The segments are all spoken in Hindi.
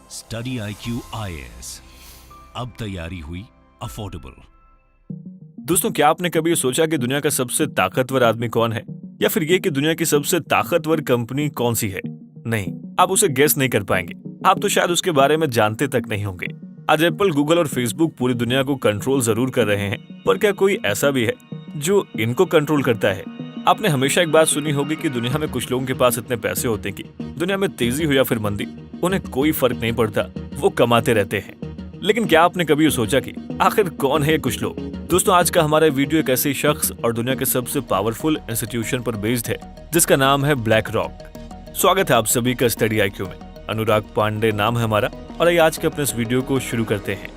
स्टडी IQ IAS, अब तैयारी हुई अफोर्डेबल। दोस्तों, क्या आपने कभी ये सोचा कि दुनिया का सबसे ताकतवर आदमी कौन है, या फिर ये कि दुनिया की सबसे ताकतवर कंपनी कौन सी है? नहीं, आप उसे गेस नहीं कर पाएंगे। आप तो शायद उसके बारे में जानते तक नहीं होंगे। आज एप्पल, गूगल और फेसबुक पूरी दुनिया को कंट्रोल जरूर कर रहे हैं, पर क्या कोई ऐसा भी है जो इनको कंट्रोल करता है? आपने हमेशा एक बात सुनी होगी कि दुनिया में कुछ लोगों के पास इतने पैसे होते हैं कि दुनिया में तेजी हो या फिर मंदी, उन्हें कोई फर्क नहीं पड़ता, वो कमाते रहते हैं। लेकिन क्या आपने कभी सोचा कि आखिर कौन है ये कुछ लोग? दोस्तों, आज का हमारा वीडियो एक ऐसे शख्स और दुनिया के सबसे पावरफुल इंस्टीट्यूशन पर बेस्ड है, जिसका नाम है ब्लैक रॉक। स्वागत है आप सभी का स्टडी IQ में। अनुराग पांडे नाम है हमारा, और आइए आज के अपने इस वीडियो को शुरू करते हैं।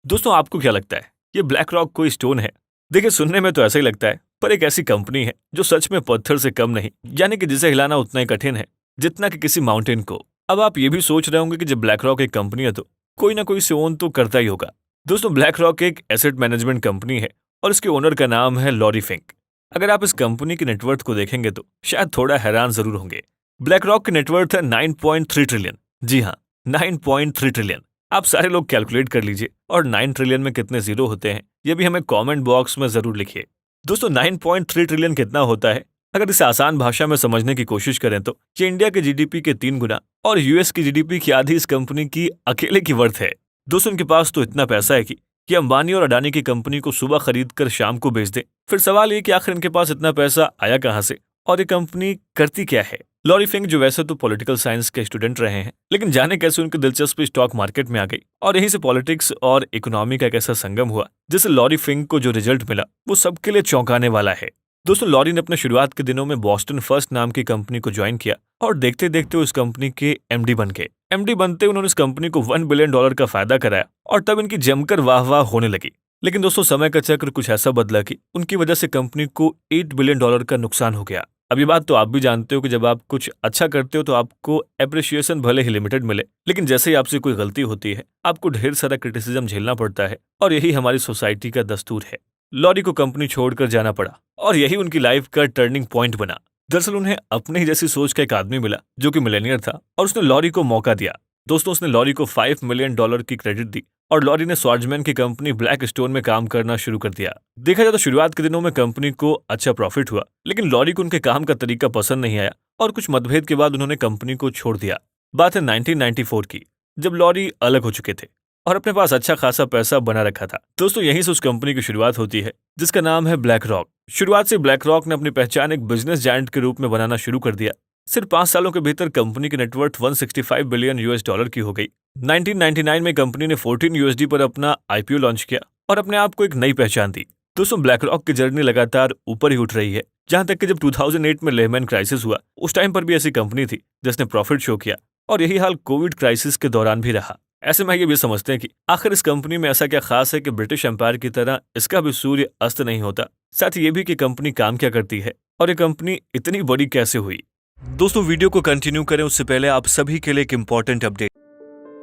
दोस्तों, आपको क्या लगता है, ये ब्लैक रॉक कोई स्टोन है? देखिए, सुनने में तो ऐसा ही लगता है, पर एक ऐसी कंपनी है जो सच में पत्थर से कम नहीं, यानी कि जिसे हिलाना उतना ही कठिन है जितना कि किसी माउंटेन को। अब आप ये भी सोच रहे होंगे कि जब ब्लैक रॉक एक कंपनी है तो कोई ना कोई से ओन तो करता ही होगा। दोस्तों, ब्लैक रॉक एक एसेट मैनेजमेंट कंपनी है और इसके ओनर का नाम है लॉरी फिंक। अगर आप इस कंपनी की नेटवर्थ को देखेंगे तो शायद थोड़ा हैरान जरूर होंगे। ब्लैक रॉक की नेटवर्थ है 9.3 ट्रिलियन। जी हाँ, 9.3 ट्रिलियन। आप सारे लोग कैलकुलेट कर लीजिए, और 9 ट्रिलियन में कितने जीरो होते हैं ये भी हमें कमेंट बॉक्स में जरूर लिखिए। दोस्तों, 9.3 ट्रिलियन कितना होता है? अगर इसे आसान भाषा में समझने की कोशिश करें तो ये इंडिया के GDP के 3 गुना और US की GDP की आधी इस कंपनी की अकेले की वर्थ है। दोस्तों, इनके पास तो इतना पैसा है कि अंबानी और अडानी की कंपनी को सुबह खरीद कर शाम को बेच दें। फिर सवाल ये कि आखिर इनके पास इतना पैसा आया कहाँ से और ये कंपनी करती क्या है? लॉरी फिंक जो वैसे तो पॉलिटिकल साइंस के स्टूडेंट रहे हैं, लेकिन जाने कैसे उनकी दिलचस्पी स्टॉक मार्केट में आ गई, और यहीं से पॉलिटिक्स और इकोनॉमी का एक ऐसा संगम हुआ जिससे लॉरी फिंक को जो रिजल्ट मिला वो सबके लिए चौंकाने वाला है। दोस्तों, लॉरी ने अपने शुरुआत के दिनों में बॉस्टन फर्स्ट नाम की कंपनी को ज्वाइन किया, और देखते देखते उस कंपनी के MD बन गए। MD बनते उन्होंने इस कंपनी को $1 बिलियन का फायदा कराया, और तब इनकी जमकर वाह वाह होने लगी। लेकिन दोस्तों, समय का चक्र कुछ ऐसा बदला कि उनकी वजह से कंपनी को $8 बिलियन का नुकसान हो गया। अब ये बात तो आप भी जानते हो कि जब आप कुछ अच्छा करते हो तो आपको एप्रिसिएशन भले ही लिमिटेड मिले, लेकिन जैसे ही आपसे कोई गलती होती है आपको ढेर सारा क्रिटिसिज्म झेलना पड़ता है, और यही हमारी सोसाइटी का दस्तूर है। लॉरी को कंपनी छोड़कर जाना पड़ा, और यही उनकी लाइफ का टर्निंग पॉइंट बना। दरअसल उन्हें अपने ही जैसी सोच का एक आदमी मिला जो कि मिलेनियर था, और उसने लॉरी को मौका दिया। दोस्तों, उसने लॉरी को $5 मिलियन की क्रेडिट दी, और लॉरी ने स्वार्जमैन की कंपनी ब्लैक स्टोन में काम करना शुरू कर दिया। देखा जाए तो शुरुआत के दिनों में कंपनी को अच्छा प्रॉफिट हुआ, लेकिन लॉरी को उनके काम का तरीका पसंद नहीं आया, और कुछ मतभेद के बाद उन्होंने कंपनी को छोड़ दिया। बात है 1994 की, जब लॉरी अलग हो चुके थे और अपने पास अच्छा खासा पैसा बना रखा था। दोस्तों, यहीं से उस कंपनी की शुरुआत होती है जिसका नाम है ब्लैक रॉक। शुरुआत से ब्लैक रॉक ने अपनी पहचान एक बिजनेस जायंट के रूप में बनाना शुरू कर दिया। सिर्फ 5 सालों के भीतर कंपनी की नेटवर्थ $165 बिलियन की हो गई। 1999 में कंपनी ने $14 पर अपना IPO लॉन्च किया और अपने आप को एक नई पहचान दी। दोस्तों, ब्लैक रॉक की जर्नी लगातार ऊपर ही उठ रही है, जहां तक कि जब 2008 में लेहमैन क्राइसिस हुआ, उस टाइम पर भी ऐसी कंपनी थी जिसने प्रॉफिट शो किया, और यही हाल कोविड क्राइसिस के दौरान भी रहा। ऐसे में ये भी समझते हैं कि आखिर इस कंपनी में ऐसा क्या खास है कि ब्रिटिश एम्पायर की तरह इसका भी सूर्य अस्त नहीं होता। साथ ही ये भी कि कंपनी काम क्या करती है और ये कंपनी इतनी बड़ी कैसे हुई। दोस्तों, वीडियो को कंटिन्यू करें उससे पहले आप सभी के लिए एक इंपॉर्टेंट अपडेट।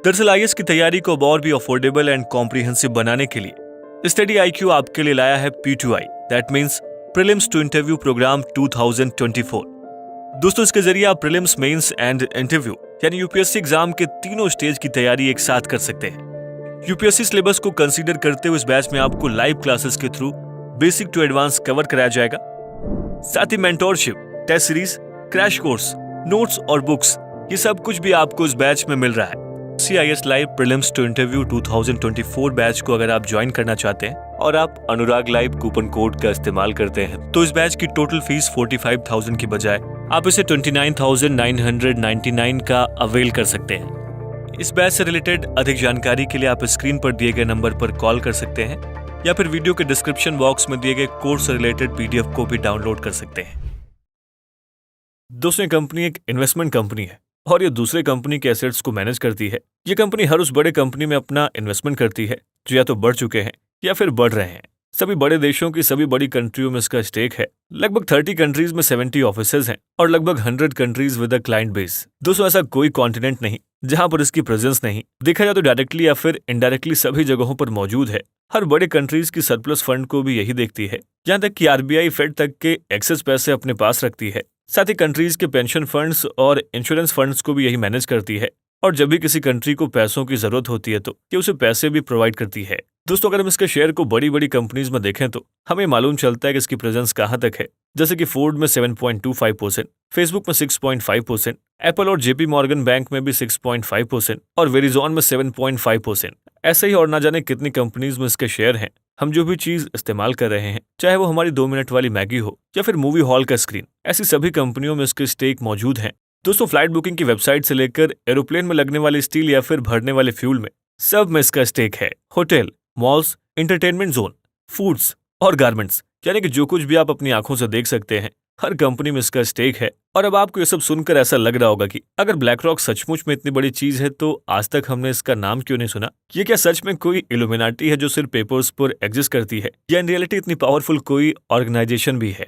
दरअसल IAS की तैयारी को अब और भी अफोर्डेबल एंड कॉम्प्रिहेंसिव बनाने के लिए स्टडी IQ आपके लिए लाया है P2I, that means prelims to interview program 2024। दोस्तों, इसके जरिए आप प्रीलिम्स, मेंस एंड इंटरव्यू यानी UPSC एग्जाम के तीनों स्टेज की तैयारी एक साथ कर सकते हैं। UPSC सिलेबस को कंसीडर करते हुए इस बैच में आपको लाइव क्लासेस के through basic to advance cover कराया जाएगा। साथ ही mentorship, test series, crash course, notes और बुक्स, ये सब कुछ भी आपको इस बैच में मिल रहा है। CIS live prelims to interview 2024 batch को अगर आप ज्वाइन करना चाहते हैं और आप अनुराग लाइव कूपन कोड का इस्तेमाल करते हैं, तो इस बैच की टोटल फीस 45,000 की बजाय आप इसे 29,999 का अवेल कर सकते हैं। इस बैच से रिलेटेड अधिक जानकारी के लिए आप स्क्रीन पर दिए गए नंबर पर कॉल कर सकते हैं, या फिर वीडियो के डिस्क्रिप्शन बॉक्स में दिए गए कोर्स से रिलेटेड PDF को भी डाउनलोड कर सकते हैं। दोस्तों, कंपनी एक इन्वेस्टमेंट कंपनी है और ये दूसरे कंपनी के एसेट्स को मैनेज करती है। ये कंपनी हर उस बड़े कंपनी में अपना इन्वेस्टमेंट करती है जो या तो बढ़ चुके हैं या फिर बढ़ रहे हैं। सभी बड़े देशों की सभी बड़ी कंट्रियों में इसका स्टेक है। लगभग 30 कंट्रीज में 70 ऑफिसेज हैं और लगभग 100 countries with a client base. दोस्तों, ऐसा कोई कॉन्टिनेंट नहीं जहां पर इसकी प्रेजेंस नहीं। देखा जाए तो डायरेक्टली या फिर इनडायरेक्टली सभी जगहों पर मौजूद है। हर बड़े कंट्रीज की सरप्लस फंड को भी यही देखती है, यहाँ तक कि RBI, फेड तक के एक्सेस पैसे अपने पास रखती है। साथ ही कंट्रीज के पेंशन फंड्स और इंश्योरेंस फंड्स को भी यही मैनेज करती है। और जब भी किसी कंट्री को पैसों की जरूरत होती है तो ये उसे पैसे भी प्रोवाइड करती है। दोस्तों, अगर हम इसके शेयर को बड़ी बड़ी कंपनीज में देखें तो हमें मालूम चलता है कि इसकी प्रेजेंस कहाँ तक है। जैसे कि फोर्ड में 7.25%, फेसबुक में 6.5%, एप्पल और जेपी मॉर्गन बैंक में भी 6.5% और वेरिजॉन में 7.5%। ऐसे ही और ना जाने कितनी कंपनीज में इसके शेयर हैं। हम जो भी चीज इस्तेमाल कर रहे हैं, चाहे वो हमारी 2 मिनट वाली मैगी हो या फिर मूवी हॉल का स्क्रीन, ऐसी सभी कंपनियों में इसके स्टेक मौजूद हैं। दोस्तों, फ्लाइट बुकिंग की वेबसाइट से लेकर एरोप्लेन में लगने वाले स्टील या फिर भरने वाले फ्यूल में, सब में इसका स्टेक है। Hotel, malls, entertainment zone, foods और गारमेंट्स, यानी कि जो कुछ भी आप अपनी आंखों से देख सकते हैं, हर कंपनी में इसका स्टेक है। और अब आपको ये सब सुनकर ऐसा लग रहा होगा कि अगर ब्लैक रॉक सचमुच में इतनी बड़ी चीज है तो आज तक हमने इसका नाम क्यों नहीं सुना। ये क्या सच में कोई इल्यूमिनाटी है जो सिर्फ पेपर्स पर एग्जिस्ट करती है, या इन रियलिटी इतनी पावरफुल कोई ऑर्गेनाइजेशन भी है?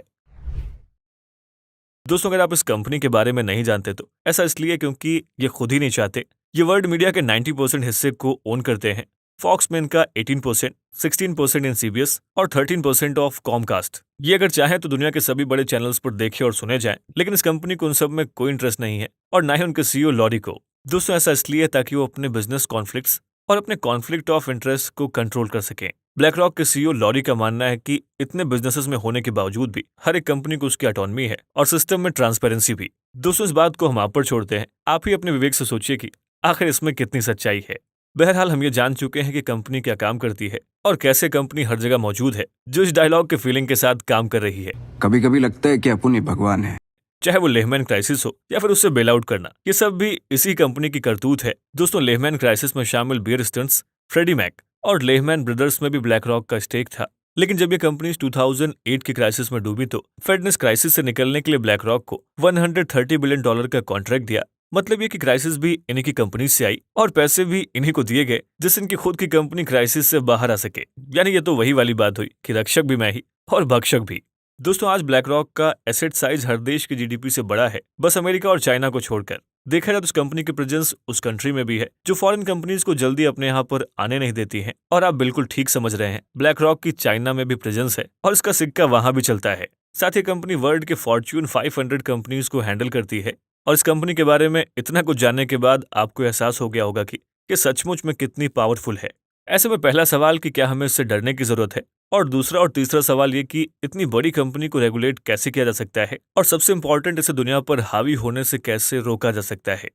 दोस्तों, अगर आप इस कंपनी के बारे में नहीं जानते तो ऐसा इसलिए क्योंकि ये खुद ही नहीं चाहते। ये वर्ल्ड मीडिया के 90% हिस्से को ओन करते हैं। फॉक्स में इनका 18%, 16% इन सीबीएस और 13% ऑफ कॉमकास्ट। ये अगर चाहे तो दुनिया के सभी बड़े चैनल्स पर देखे और सुने जाएं, लेकिन इस कंपनी को उन सब में कोई इंटरेस्ट नहीं है और ना ही उनके सीईओ लॉरी को। दोस्तों, ऐसा इसलिए ताकि वो अपने बिजनेस कॉन्फ्लिक्ट्स और अपने कॉन्फ्लिक्ट ऑफ इंटरेस्ट को कंट्रोल कर सकें। ब्लैक रॉक के सीईओ लॉरी का मानना है कि इतने बिजनेसेस में होने के बावजूद भी हर एक कंपनी को उसकी ऑटोनॉमी है और सिस्टम में ट्रांसपेरेंसी भी। दोस्तों, इस बात को हम आप पर छोड़ते हैं, आप ही अपने विवेक से सोचिए कि आखिर इसमें कितनी सच्चाई है। बहरहाल, हम ये जान चुके हैं कि कंपनी क्या काम करती है और कैसे कंपनी हर जगह मौजूद है जो इस डायलॉग के फीलिंग के साथ काम कर रही है। कभी कभी लगता है कि अपन ही भगवान है। चाहे वो लेहमैन क्राइसिस हो या फिर उससे बेल आउट करना, ये सब भी इसी कंपनी की करतूत है। दोस्तों, लेहमैन क्राइसिस में शामिल बियर स्टर्न्स, फ्रेडी मैक और लेहमैन ब्रदर्स में भी ब्लैक रॉक का स्टेक था। लेकिन जब ये कंपनी 2008 की क्राइसिस में डूबी तो फेड ने इस क्राइसिस से निकलने के लिए ब्लैक रॉक को $130 बिलियन का कॉन्ट्रैक्ट दिया। मतलब ये कि क्राइसिस भी इन्हीं की कंपनी से आई और पैसे भी इन्हीं को दिए गए जिससे इनकी खुद की कंपनी क्राइसिस से बाहर आ सके। यानी ये तो वही वाली बात हुई कि रक्षक भी मैं ही और भक्षक भी। दोस्तों, आज ब्लैक रॉक का एसेट साइज हर देश की जीडीपी से बड़ा है, बस अमेरिका और चाइना को छोड़कर। देखा जाए तो उस कंपनी की प्रेजेंस उस कंट्री में भी है जो फॉरेन कंपनीज को जल्दी अपने यहाँ पर आने नहीं देती हैं। और आप बिल्कुल ठीक समझ रहे हैं, ब्लैक रॉक की चाइना में भी प्रेजेंस है और इसका सिक्का वहां भी चलता है। साथ ही कंपनी वर्ल्ड के फॉर्च्यून 500 कंपनीज को हैंडल करती है। और इस कंपनी के बारे में इतना कुछ जानने के बाद आपको एहसास हो गया होगा कि ये सचमुच में कितनी पावरफुल है। ऐसे में पहला सवाल कि क्या हमें इससे डरने की जरूरत है, और दूसरा और तीसरा सवाल ये कि इतनी बड़ी कंपनी को रेगुलेट कैसे किया जा सकता है, और सबसे इंपॉर्टेंट, इसे दुनिया पर हावी होने से कैसे रोका जा सकता है।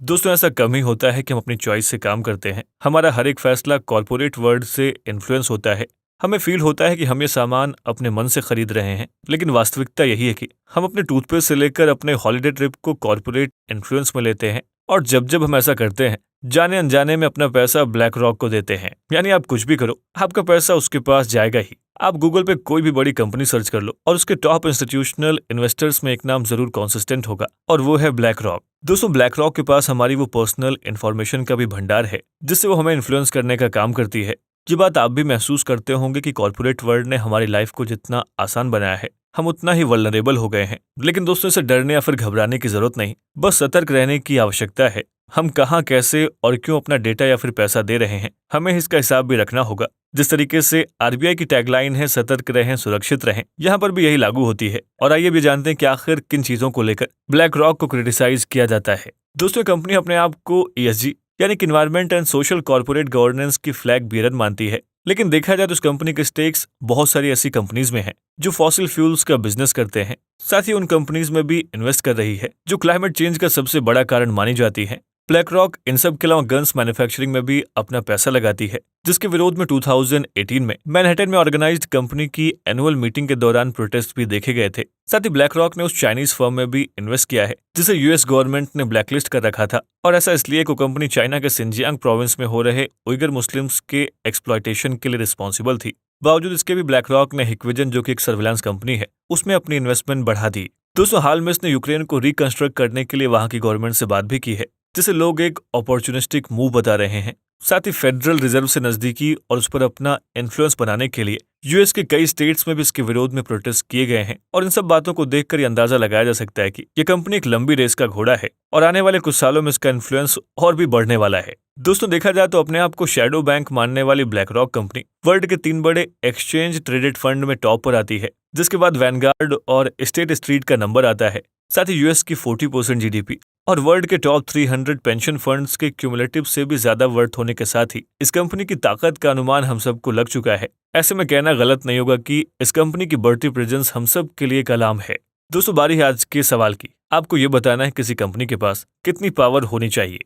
दोस्तों, ऐसा कम ही होता है कि हम अपनी चॉइस से काम करते हैं। हमारा हर एक फैसला कॉर्पोरेट वर्ल्ड से इन्फ्लुएंस होता है। हमें फील होता है कि हम ये सामान अपने मन से खरीद रहे हैं, लेकिन वास्तविकता यही है कि हम अपने टूथपेस्ट से लेकर अपने हॉलिडे ट्रिप को कॉर्पोरेट इन्फ्लुएंस में लेते हैं। और जब जब हम ऐसा करते हैं, जाने अनजाने में अपना पैसा ब्लैक रॉक को देते हैं। यानी आप कुछ भी करो, आपका पैसा उसके पास जाएगा ही। आप गूगल पे कोई भी बड़ी कंपनी सर्च कर लो और उसके टॉप इंस्टीट्यूशनल इन्वेस्टर्स में एक नाम जरूर कंसिस्टेंट होगा, और वो है ब्लैक रॉक। दोस्तों, ब्लैक रॉक के पास हमारी वो पर्सनल इन्फॉर्मेशन का भी भंडार है जिससे वो हमें इन्फ्लुएंस करने का काम करती है। ये बात आप भी महसूस करते होंगे कि कॉर्पोरेट वर्ल्ड ने हमारी लाइफ को जितना आसान बनाया है, हम उतना ही वल्नरेबल हो गए हैं। लेकिन दोस्तों, इसे डरने या फिर घबराने की जरूरत नहीं, बस सतर्क रहने की आवश्यकता है। हम कहाँ, कैसे और क्यों अपना डेटा या फिर पैसा दे रहे हैं, हमें इसका हिसाब भी रखना होगा। जिस तरीके से आरबीआई की टैगलाइन है, सतर्क रहें, सुरक्षित रहें, यहाँ पर भी यही लागू होती है। और आइए भी जानते हैं कि आखिर किन चीजों को लेकर ब्लैक रॉक को क्रिटिसाइज किया जाता है। दोस्तों, कंपनी अपने आप को ESG यानी कि environment and social corporate governance की फ्लैग बीरर मानती है। लेकिन देखा जाए तो उस कंपनी के स्टेक्स बहुत सारी ऐसी कंपनीज में हैं जो फॉसिल फ्यूल्स का बिजनेस करते हैं। साथ ही उन कंपनीज में भी इन्वेस्ट कर रही है जो क्लाइमेट चेंज का सबसे बड़ा कारण मानी जाती है। ब्लैक रॉक इन सब के अलावा गन्स मैन्युफैक्चरिंग में भी अपना पैसा लगाती है, जिसके विरोध में 2018 में मैनहट्टन में ऑर्गेनाइज्ड कंपनी की एनुअल मीटिंग के दौरान प्रोटेस्ट भी देखे गए थे। साथ ही ब्लैक रॉक ने उस चाइनीज फर्म में भी इन्वेस्ट किया है जिसे यूएस गवर्नमेंट ने ब्लैकलिस्ट कर रखा था। और ऐसा इसलिए को कंपनी चाइना के सिंजियांग प्रोविंस में हो रहे उइगर मुस्लिम्स के एक्सप्लॉयटेशन के लिए रिस्पॉन्सिबल थी। बावजूद इसके भी ब्लैक रॉक ने हिक्विजन, जो कि एक सर्विलांस कंपनी है, उसमें अपनी इन्वेस्टमेंट बढ़ा दी। दोस्तों, हाल में इसने यूक्रेन को रिकंस्ट्रक्ट करने के लिए वहां की गवर्नमेंट से बात भी की है, जिसे लोग एक अपॉर्चुनिस्टिक मूव बता रहे हैं। साथ ही फेडरल रिजर्व से नजदीकी और उस पर अपना इन्फ्लुएंस बनाने के लिए यूएस के कई स्टेट्स में भी इसके विरोध में प्रोटेस्ट किए गए हैं। और इन सब बातों को देखकर ये अंदाजा लगाया जा सकता है कि ये कंपनी एक लंबी रेस का घोड़ा है और आने वाले कुछ सालों में इसका इन्फ्लुएंस और भी बढ़ने वाला है। दोस्तों देखा जाए तो अपने आप को शैडो बैंक मानने वाली ब्लैक रॉक कंपनी वर्ल्ड के 3 बड़े एक्सचेंज ट्रेडेड फंड में टॉप पर आती है, जिसके बाद वैनगार्ड और स्टेट स्ट्रीट का नंबर आता है। साथ ही यूएस की 40% जीडीपी और वर्ल्ड के टॉप 300 पेंशन फंड्स के क्यूमुलेटिव से भी ज्यादा वर्थ होने के साथ ही इस कंपनी की ताकत का अनुमान हम सबको लग चुका है। ऐसे में कहना गलत नहीं होगा कि इस कंपनी की बढ़ती प्रेजेंस हम सब के लिए कलाम है। दोस्तों बारी है आज के सवाल की। आपको ये बताना है किसी कंपनी के पास कितनी पावर होनी चाहिए।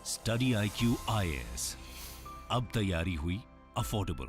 स्टडी IQ IAS, अब तैयारी हुई अफोर्डेबल।